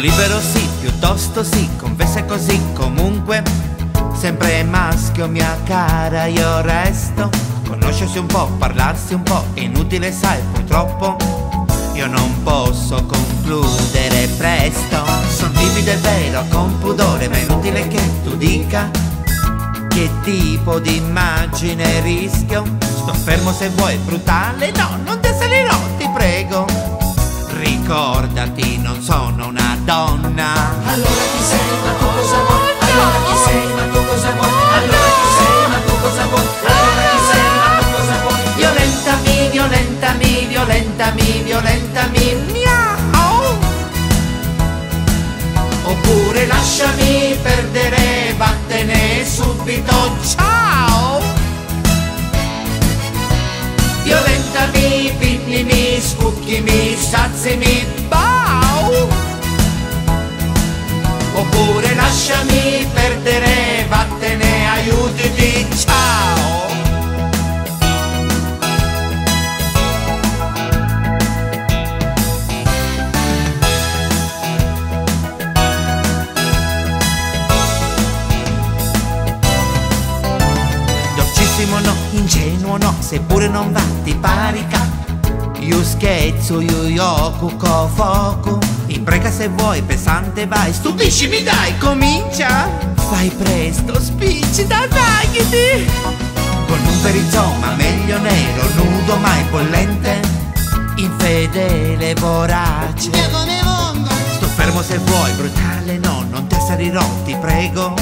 libero sì, piuttosto sì, confessa così, comunque sempre maschio mia cara io resto. Conoscersi un po', parlarsi un po', è inutile sai purtroppo io non posso concludere presto. Son timido è vero, con pudore, ma è inutile che tu dica che tipo di immagine rischio. Sto fermo se vuoi, brutale, no, non ti salirò, ti prego. Ricordati, non sono una donna. Allora chi sei, ma tu cosa vuoi? Allora chi sei, ma tu cosa vuoi? Allora chi sei, ma tu cosa vuoi? Allora chi sei, ma tu cosa vuoi? Violentami, violentami, violentami, violentami, miau. Oppure lasciami perdere, vattene subito, ciao. Violentami, pinnimi, scucchimi, sazzimi, bau. Oppure lasciami perdere, vattene, aiutati, ciao. No, ingenuo no, seppure non va ti parica. Io scherzo, io cuco foco. Impreca se vuoi, pesante vai. Stupiscimi dai, comincia. Fai presto, spicci, dai, vaghiti. Con un perizoma meglio nero, nudo mai bollente. Infedele, vorace. Sto fermo se vuoi, brutale no, non ti assalirò, ti prego.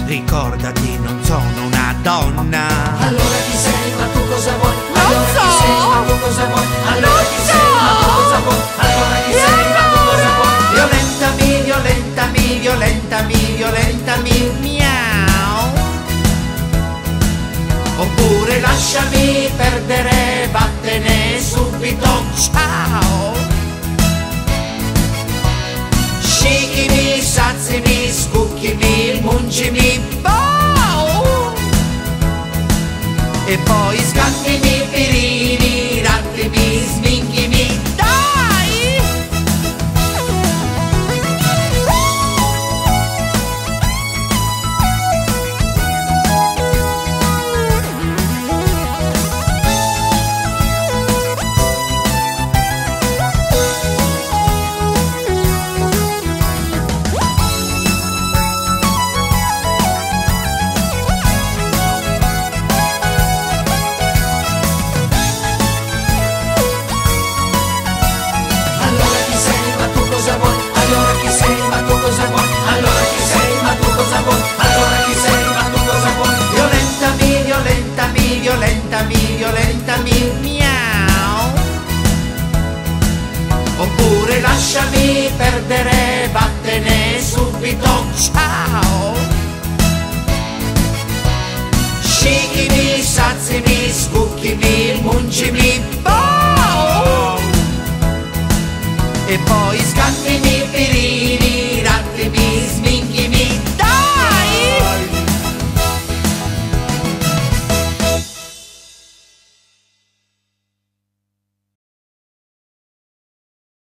Ricordati, non sono una donna. Allora chi sei, ma tu cosa vuoi? Non Allora so. chi sei, ma tu cosa vuoi? Allora chi sei, ma tu cosa vuoi? Allora chi sei, ma tu cosa vuoi? Violentami, violentami, violentami, violentami, miau. Oppure lasciami perdere, vattene subito, ciao. Scicchimi, sazzimi, scucchimi, mungimi, bow. E poi scattimi, pirini, rattimi, sminchimi, dai. Allora chi sei, ma tu cosa vuoi? Allora chi sei, ma tu cosa vuoi? Allora chi sei, ma tu cosa vuoi? Allora chi sei, ma tu cosa vuoi? Violentami, violentami, violentami, violentami, miau. Oppure lasciami perdere, vattene subito, ciao. Scicchimi, sazzimi, scucchimi, mungimi, bow. E poi scattimi, pirini, rattimi, sminchi,